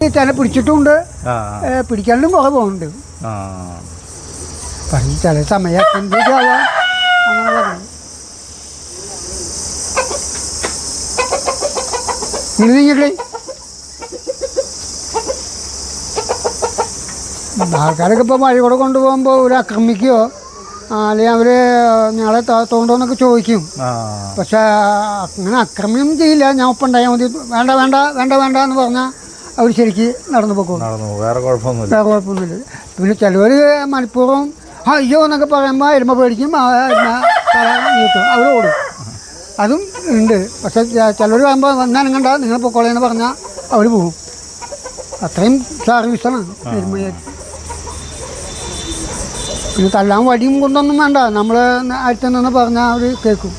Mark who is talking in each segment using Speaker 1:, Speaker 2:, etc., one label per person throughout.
Speaker 1: ചില പിടിച്ചിട്ടുണ്ട്, പിടിക്കാനും കുറെ പോകുന്നുണ്ട്. പറഞ്ഞു ചില സമയം അങ്ങനെ പറഞ്ഞു. നീങ്ങില്ലേ ആൾക്കാരൊക്കെ ഇപ്പോൾ വഴി കൂടെ കൊണ്ടുപോകുമ്പോൾ ഒരു ആക്രമിക്കുകയോ അല്ലെങ്കിൽ അവർ ഞങ്ങളെ തോണ്ടോന്നൊക്കെ ചോദിക്കും. പക്ഷെ അങ്ങനെ ആക്രമണം ചെയ്യില്ല. ഞാൻ ഒപ്പം ഉണ്ടായാൽ മതി, വേണ്ട വേണ്ട വേണ്ട വേണ്ട എന്ന് പറഞ്ഞാൽ അവർ ശരിക്ക് നടന്നു പോകും.
Speaker 2: വേറെ
Speaker 1: കുഴപ്പമൊന്നുമില്ല. പിന്നെ ചിലവർ മനഃപൂർവ്വം അയ്യോ എന്നൊക്കെ പറയുമ്പോൾ എരുമ പേടിക്കും, നീട്ടും, അവർ ഓടും. അതും ഉണ്ട്. പക്ഷെ ചിലവർ പറയുമ്പോൾ വന്നാലും കണ്ട നിങ്ങൾ പൊക്കോളേന്ന് പറഞ്ഞാൽ അവർ പോകും. അത്രയും സർവീസാണ് എരുമയെ. പിന്നെ തല്ലാൻ വടിയും കൊണ്ടൊന്നും വേണ്ട, നമ്മൾ അടുത്ത് നിന്ന് പറഞ്ഞാൽ അവർ കേൾക്കും.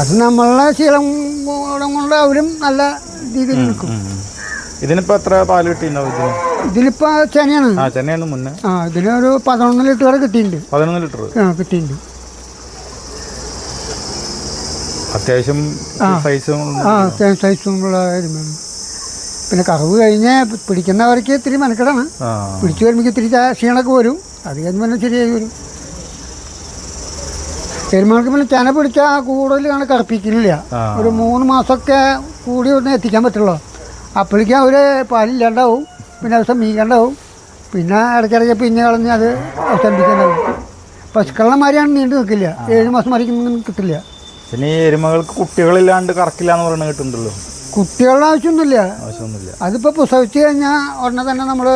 Speaker 1: അത് നമ്മളുടെ ശീലം കൊണ്ട് അവരും നല്ല രീതിയിൽ നിൽക്കും.
Speaker 2: ഇതിനിപ്പോൾ എത്ര പാല് കിട്ടിയിട്ടുണ്ടാവും?
Speaker 1: ഇതിലിപ്പോൾ ചെനയാണ്.
Speaker 2: മുന്നേ
Speaker 1: ഇതിനൊരു 11 ലിറ്റർ വരെ കിട്ടിയിട്ടുണ്ട്.
Speaker 2: 11 ലിറ്റർ
Speaker 1: കിട്ടിയിട്ടുണ്ട്.
Speaker 2: അത്യാവശ്യം
Speaker 1: സൈസുമുള്ള എരുമയാണ്. പിന്നെ കറവ് കഴിഞ്ഞ് പിടിക്കുന്നവർക്ക് ഇത്തിരി മെനക്കെടാണ്. പിടിച്ചു വരുമ്പോൾ ഇത്തിരി ക്ഷീണമൊക്കെ വരും. അത് കഴിഞ്ഞ് പിന്നെ ശരിയായി വരും. എരുമകൾക്ക് പിന്നെ ചെന പിടിച്ചാൽ കൂടുതൽ അങ്ങനെ കറപ്പിക്കുന്നില്ല. ഒരു 3 മാസമൊക്കെ കൂടി ഒന്ന് എത്തിക്കാൻ പറ്റുള്ളൂ. അപ്പോഴേക്കും അവർ പാലില്ലാണ്ടാവും, പിന്നെ ദിവസം മീകണ്ടാവും, പിന്നെ ഇടയ്ക്കിടയ്ക്ക് പിന്നെ കളഞ്ഞ് അത് അവസാനിപ്പിക്കാണ്ടാവും. പശുക്കളുടെ മാതിരിയാണ് നീണ്ടു നിൽക്കില്ല. 7 മാസം വരയ്ക്കൊന്നും കിട്ടില്ല.
Speaker 2: പിന്നെ ഈ എരുമകൾക്ക് കുട്ടികളില്ലാണ്ട് കറക്കില്ല എന്ന് പറയുന്നത് കിട്ടുന്നുണ്ടല്ലോ.
Speaker 1: കുട്ടികളുടെ ആവശ്യമൊന്നുമില്ല. അതിപ്പോൾ പ്രസവിച്ച് കഴിഞ്ഞാൽ ഉടനെ തന്നെ നമ്മൾ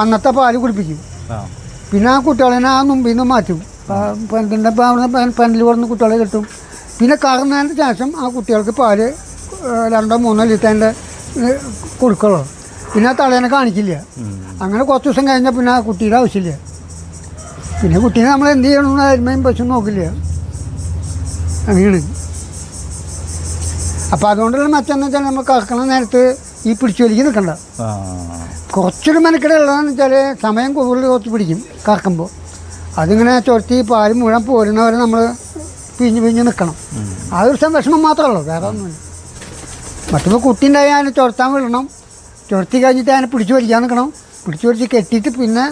Speaker 1: അന്നത്തെ പാല് കുടിപ്പിക്കും. പിന്നെ ആ കുട്ടികളെ ആ മുമ്പിൽ നിന്ന് മാറ്റും. പെണ്ണിൻ്റെ പെണ്ണിൽ കൊടുന്ന് കുട്ടികളെ കിട്ടും. പിന്നെ കറന്നതിന് ശേഷം ആ കുട്ടികൾക്ക് പാല് 2-3 ലിറ്ററിൻ്റെ കൊടുക്കുള്ളൂ. പിന്നെ ആ തളേനെ കാണിക്കില്ല. അങ്ങനെ കുറച്ച് ദിവസം കഴിഞ്ഞാൽ പിന്നെ ആ കുട്ടിയുടെ ആവശ്യമില്ല. പിന്നെ കുട്ടീനെ നമ്മൾ എന്ത് ചെയ്യണമെന്ന് അരുമയും പശുവും നോക്കില്ല. അങ്ങനെയാണ്. അപ്പോൾ അതുകൊണ്ടുള്ള മെച്ചമെന്ന് വെച്ചാൽ നമ്മൾ കറക്കണ നേരത്ത് ഈ പിടിച്ചു വലിക്ക് നിൽക്കണ്ട. കുറച്ചൊരു മെനക്കെട ഉള്ളതെന്ന് വെച്ചാൽ സമയം കൂടുതൽ കുറച്ച് പിടിക്കും കറക്കുമ്പോൾ. അതിങ്ങനെ ചുരത്തി പാല് മുഴുവൻ പോരുന്നവരെ നമ്മൾ പിഞ്ഞ് നിൽക്കണം. ആ ഒരു വിഷമം മാത്രമേ ഉള്ളൂ, വേറെ ഒന്നുമില്ല. മറ്റുമ്പോൾ കുട്ടി ഉണ്ടായാൽ അതിനെ ചുരത്താൻ വിടണം. ചുരത്തി കഴിഞ്ഞിട്ട് അതിനെ പിടിച്ചു വലിക്കാൻ നിൽക്കണം. പിടിച്ചു വലിച്ച് കെട്ടിയിട്ട് പിന്നെ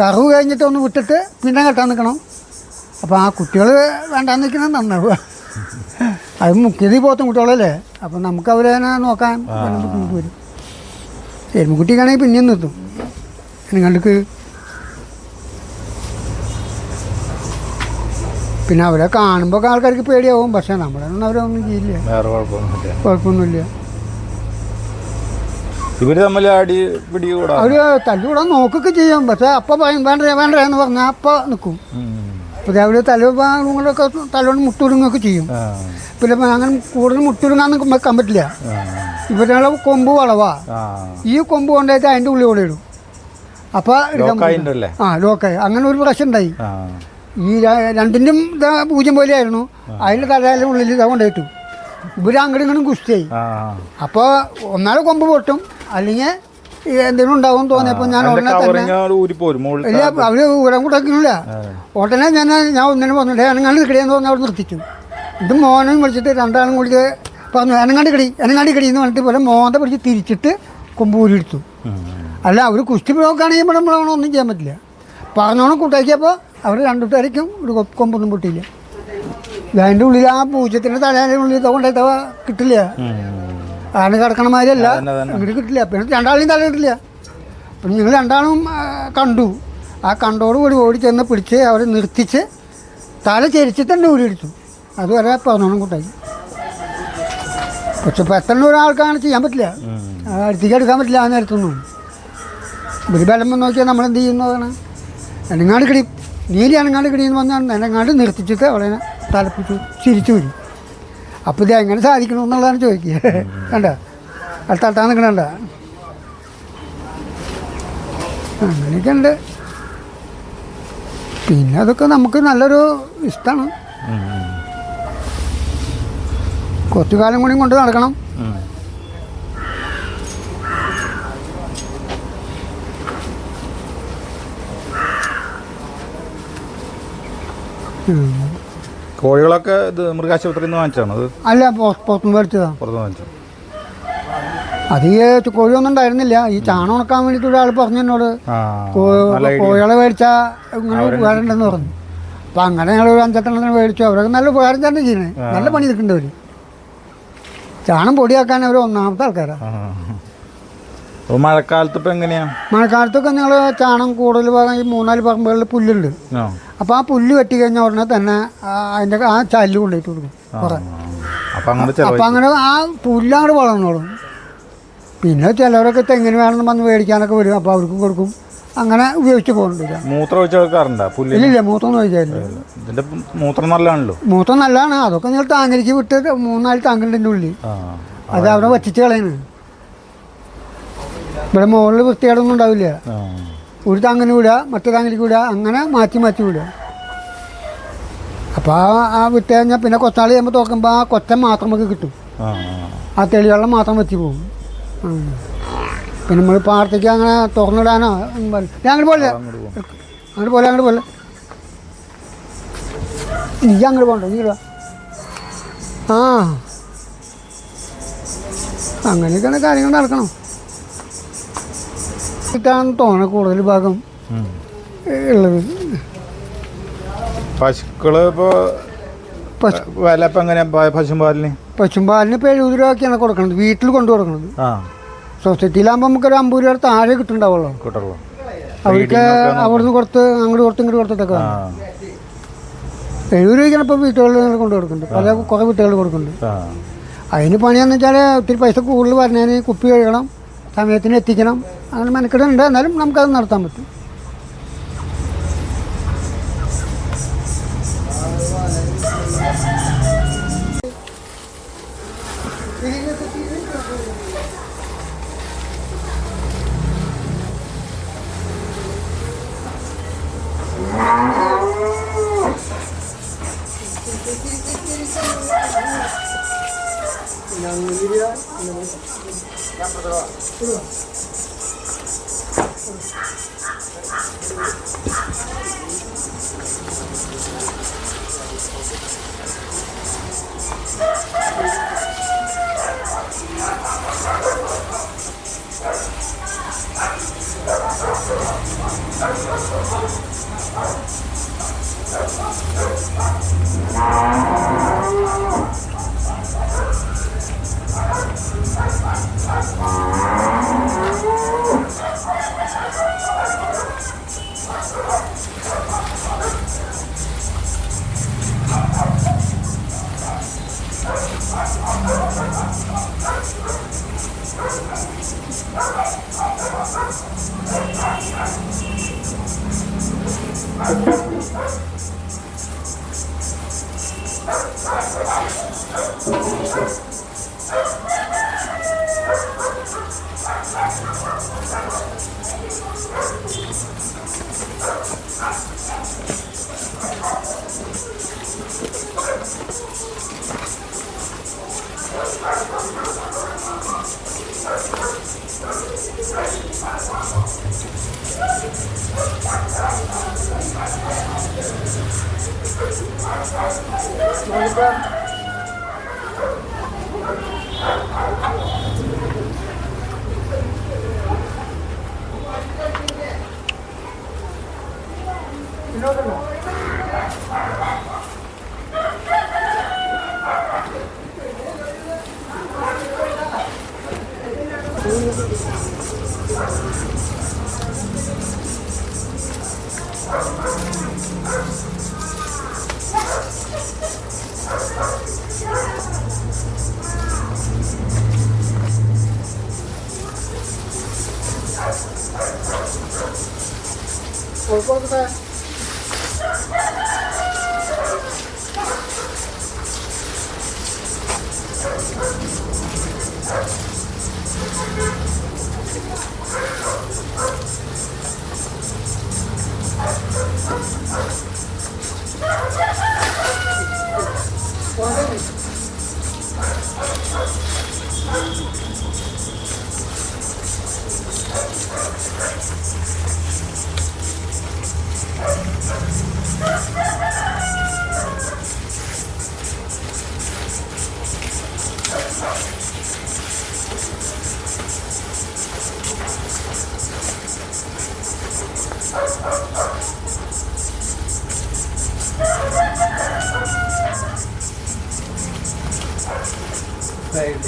Speaker 1: കറവ് കഴിഞ്ഞിട്ട് ഒന്ന് വിട്ടിട്ട് പിന്നെ കെട്ടാൻ നിൽക്കണം. അപ്പോൾ ആ കുട്ടികൾ വേണ്ടാന്ന് നിൽക്കുന്നത് നന്നാവുക. അത് മുഖ്യതി പോത്തും കുട്ടികളല്ലേ. അപ്പം നമുക്ക് അവരെ നോക്കാൻ ബുദ്ധിമുട്ട് വരും. എരുമക്കുട്ടിക്കാണെങ്കിൽ പിന്നെയും നിർത്തും. നിങ്ങൾക്ക് പിന്നെ അവരെ കാണുമ്പോൾ ആൾക്കാർക്ക് പേടിയാവും. പക്ഷെ നമ്മളൊന്നും അവരൊന്നും ചെയ്യില്ല, കുഴപ്പമൊന്നുമില്ല. അവർ തല്ലുകൂടാൻ നോക്കൊക്കെ ചെയ്യും. പക്ഷെ അപ്പം വേണ്ട വേണ്ട എന്ന് പറഞ്ഞാൽ അപ്പം നിൽക്കും. അപ്പോൾ അവർ തലൊക്കെ തലോണ്ട് മുട്ടുരുങ്ങൊക്കെ ചെയ്യും. പിന്നെ അങ്ങനെ കൂടുതൽ മുട്ടുരുങ്ങാന്ന് വെക്കാൻ പറ്റില്ല. ഇവരുടെ കൊമ്പ് വളവാ. ഈ കൊമ്പ് കൊണ്ടായിട്ട് അതിൻ്റെ ഉള്ളിൽ കൂടെ ഇടും. അപ്പോൾ ലോക്കായി. അങ്ങനെ ഒരു പ്രശ്നം ഉണ്ടായി. ഈ രണ്ടിൻ്റെയും 0 പോലെയായിരുന്നു. അതിൻ്റെ തലയുടെ ഉള്ളിൽ ഇതാ കൊണ്ടുപോയിട്ടു. ഇവർ അങ്ങോട്ടും ഇങ്ങോട്ടും കുസ്തിയായി. അപ്പോൾ ഒന്നാളെ കൊമ്പ് പൊട്ടും, അല്ലെങ്കിൽ എന്തെങ്കിലും ഉണ്ടാവും തോന്നിയപ്പോൾ ഞാൻ ഉടനെ തന്നെ ഇല്ല, അവർ ഊരം കൂട്ടൊക്കില്ല. ഉടനെ ഞാൻ ഒന്നിനും പറഞ്ഞിട്ട് അനങ്ങാണ്ട് കിടിയെന്ന് പറഞ്ഞാൽ അവിടെ നിർത്തിച്ചു. ഇത് മോനും വിളിച്ചിട്ട് 2 ആളും കൂടി പറഞ്ഞു അനങ്ങാണ്ട് കിടി എന്ന് പറഞ്ഞിട്ട് പോലെ മോന്ത പിടിച്ച് തിരിച്ചിട്ട് കൊമ്പ് ഊരിയെടുത്തു. അല്ല അവർ കുസ്തി നോക്കുകയാണെങ്കിൽ ഇവിടെ നമ്മളൊന്നും ചെയ്യാൻ പറ്റില്ല. പറഞ്ഞോണം കൂട്ടാക്കിയപ്പോൾ അവർ 2 പേരേക്കും ഒരു കൊമ്പൊന്നും പൊട്ടിയില്ല. അതിൻ്റെ ഉള്ളിൽ ആ പൂജ്യത്തിൻ്റെ തലേൻ്റെ ഉള്ളിൽ കൊണ്ടായിട്ട് കിട്ടില്ല. ആണ് കിടക്കണ മാതിരിയല്ല, ഇങ്ങോട്ട് കിട്ടില്ല. പിന്നെ 2 ആളെയും തല കിട്ടില്ല. പിന്നെ ഞങ്ങൾ 2 ആളും കണ്ടു. ആ കണ്ടോടുകൂടി ഓടി ചെന്ന് പിടിച്ച് അവരെ നിർത്തിച്ച് തല ചെരിച്ചിട്ട് തന്നെ ഊരിയെടുത്തു. അതുവരെ 11 കൂട്ടായി. പക്ഷെ പെട്ടെന്ന് ഒരാൾക്കാണ് ചെയ്യാൻ പറ്റില്ല, അടുത്തേക്ക് എടുക്കാൻ പറ്റില്ല. ആ നേരത്തൊന്നും ഒരു ബലം നോക്കിയാൽ നമ്മളെന്ത് ചെയ്യുന്നതാണ്. എനങ്ങാണ്ട് കിടി നീലി അനങ്ങാണ്ട് കിടിയെന്ന് പറഞ്ഞാൽ എനങ്ങാണ്ട് നിർത്തിച്ചിട്ട് അവിടെ തലപ്പിച്ചു ചിരിച്ചു വരും. അപ്പോൾ ഇത് എങ്ങനെ സാധിക്കണമെന്നുള്ളതാണ് ചോദിക്കുക. കണ്ട അത് തട്ടാൻ നിൽക്കണണ്ട. അങ്ങനെയൊക്കെ ഉണ്ട്. പിന്നെ അതൊക്കെ നമുക്ക് നല്ലൊരു ഇഷ്ടമാണ്. കുറച്ചു കാലം കൂടി കൊണ്ട് നടക്കണം.
Speaker 2: കോഴികളൊക്കെ ഇത് മൃഗാശുപത്രിയിൽ നിന്ന് വാങ്ങിച്ചാണ് അത്?
Speaker 1: അല്ല, പുറത്തുനിന്ന് മേടിച്ചതാണ്.
Speaker 2: പുറത്തുനിന്ന് വാങ്ങിച്ചു.
Speaker 1: അത് ഈ കോഴിയൊന്നും ഉണ്ടായിരുന്നില്ല. ഈ ചാണം ഉണക്കാൻ വേണ്ടിയിട്ട് ഒരാൾ പറഞ്ഞു എന്നോട്, കോഴികളെ മേടിച്ചാൽ ഇങ്ങനെ ഉപകാരം ഉണ്ടെന്ന് പറഞ്ഞു. അപ്പം അങ്ങനെ ഞങ്ങൾ ഒരു 5-8 മേടിച്ചു. അവരൊക്കെ നല്ല ഉപകാരം തന്നെ ചെയ്യുന്നത്. നല്ല പണി എടുക്കേണ്ടവർ. ചാണം പൊടിയാക്കാൻ അവർ ഒന്നാമത്തെ ആൾക്കാരാണ്.
Speaker 2: മഴക്കാലത്ത് ഇപ്പം എങ്ങനെയാണ്?
Speaker 1: മഴക്കാലത്തൊക്കെ ഞങ്ങൾ ചാണം കൂടുതൽ ഭാഗം ഈ 3-4 പറമ്പുകളിൽ പുല്ലുണ്ട്. അപ്പോൾ ആ പുല്ല് വെട്ടി കഴിഞ്ഞാൽ ഉടനെ തന്നെ അതിൻ്റെ ആ ചല്ല് കൊണ്ടുപോയിട്ട് കൊടുക്കും കുറേ. അപ്പം അങ്ങനെ ആ പുല്ലങ്ങോട്ട് വളർന്നോളും. പിന്നെ ചിലവരൊക്കെ തെങ്ങിന് വേണമെന്ന് വന്ന് മേടിക്കാനൊക്കെ വരും. അപ്പോൾ അവർക്കും കൊടുക്കും. അങ്ങനെ ഉപയോഗിച്ച് പോകുന്നുണ്ട്.
Speaker 2: മൂത്രം ഒഴിച്ച് വെക്കാറുണ്ടോ?
Speaker 1: ഇല്ലില്ല, മൂത്രം ഒഴിച്ചാലില്ല.
Speaker 2: ഇതിൻ്റെ മൂത്രം നല്ലതാണല്ലോ.
Speaker 1: മൂത്രം നല്ലതാണ്. അതൊക്കെ നിങ്ങൾ ടാങ്കിലേക്ക് വിട്ട് 3-4 ടാങ്കുണ്ട് എൻ്റെ ഉള്ളിൽ. അത് അവിടെ വച്ചിച്ച് കളയുന്നത്. ഇവിടെ മുകളിൽ വൃത്തികേടൊന്നും ഉണ്ടാവില്ല. ഒരു താങ്ങിന് വിടുക, മറ്റു താങ്കിലേക്ക് വിടുക, അങ്ങനെ മാറ്റി മാറ്റി വിടുക. അപ്പോൾ ആ വിട്ട് കഴിഞ്ഞാൽ പിന്നെ കൊച്ചാൾ ചെയ്യുമ്പോൾ നോക്കുമ്പോൾ ആ കൊച്ചൻ മാത്രം നമുക്ക് കിട്ടും. ആ തെളിവെള്ളം മാത്രം വെച്ച് പോകും. പിന്നെ നമ്മൾ പാടത്തേക്ക് അങ്ങനെ തുറന്നിടാനോ ഞാൻ അങ്ങോട്ട് പോലെ അങ്ങോട്ട് പോലെ നീ അങ്ങോട്ട് പോകണ്ടോ? നീ ഇടുക. ആ, അങ്ങനെയൊക്കെയാണ് കാര്യങ്ങൾ നടക്കണം. ാണ് തോന്നണം കൂടുതൽ ഭാഗം ഉള്ളത്.
Speaker 2: പശുക്കള് ഇപ്പോൾ വില ഇപ്പം എങ്ങനെയാ? പശുമ്പാലിന് ഇപ്പോൾ
Speaker 1: 70 രൂപയൊക്കെയാണ് കൊടുക്കുന്നത്. വീട്ടിൽ കൊണ്ടു കൊടുക്കുന്നത്. സൊസൈറ്റിയിലാകുമ്പോൾ നമുക്കൊരു 50 രൂപ താഴെ കിട്ടുന്നുണ്ടാവുള്ളൂ. അവർക്ക് അവിടുന്ന് കൊടുത്ത് അങ്ങോട്ട് കൊടുത്ത് ഇങ്ങോട്ട് കൊടുത്തിട്ടൊക്കെ 70 രൂപയ്ക്കാണ് ഇപ്പോൾ വീട്ടുകളിൽ കൊണ്ടു കൊടുക്കുന്നുണ്ട്. കുറേ വീട്ടുകൾ കൊടുക്കുന്നുണ്ട്. അതിന് പണിയാന്ന് വെച്ചാൽ ഒത്തിരി പൈസ കൂടുതൽ പറഞ്ഞതിന് കുപ്പി കഴുകണം, സമയത്തിന് എത്തിക്കണം, അങ്ങനെ മെനക്കെടുണ്ട്. എന്നാലും നമുക്കത് നടത്താൻ പറ്റും. Thank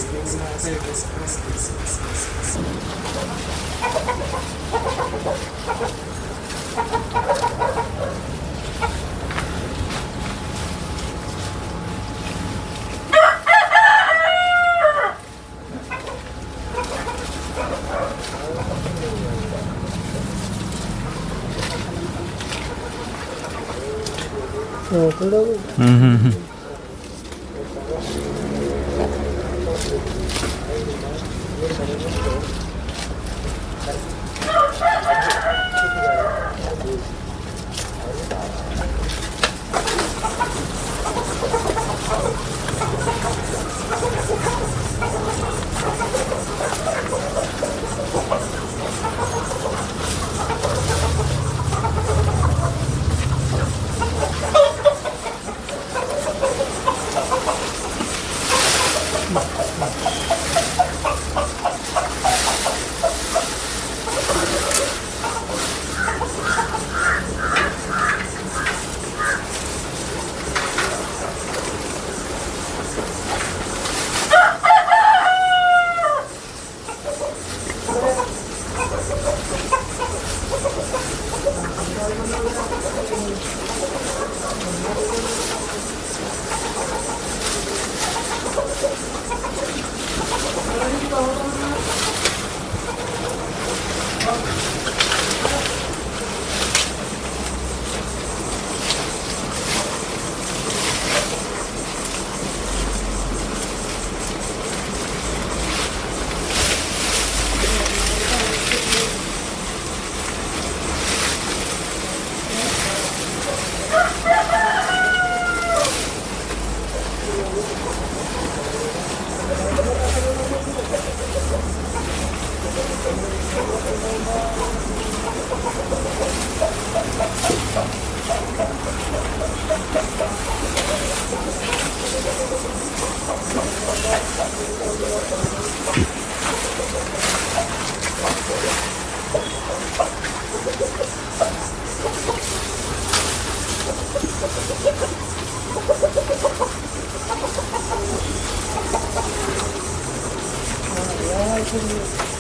Speaker 1: you.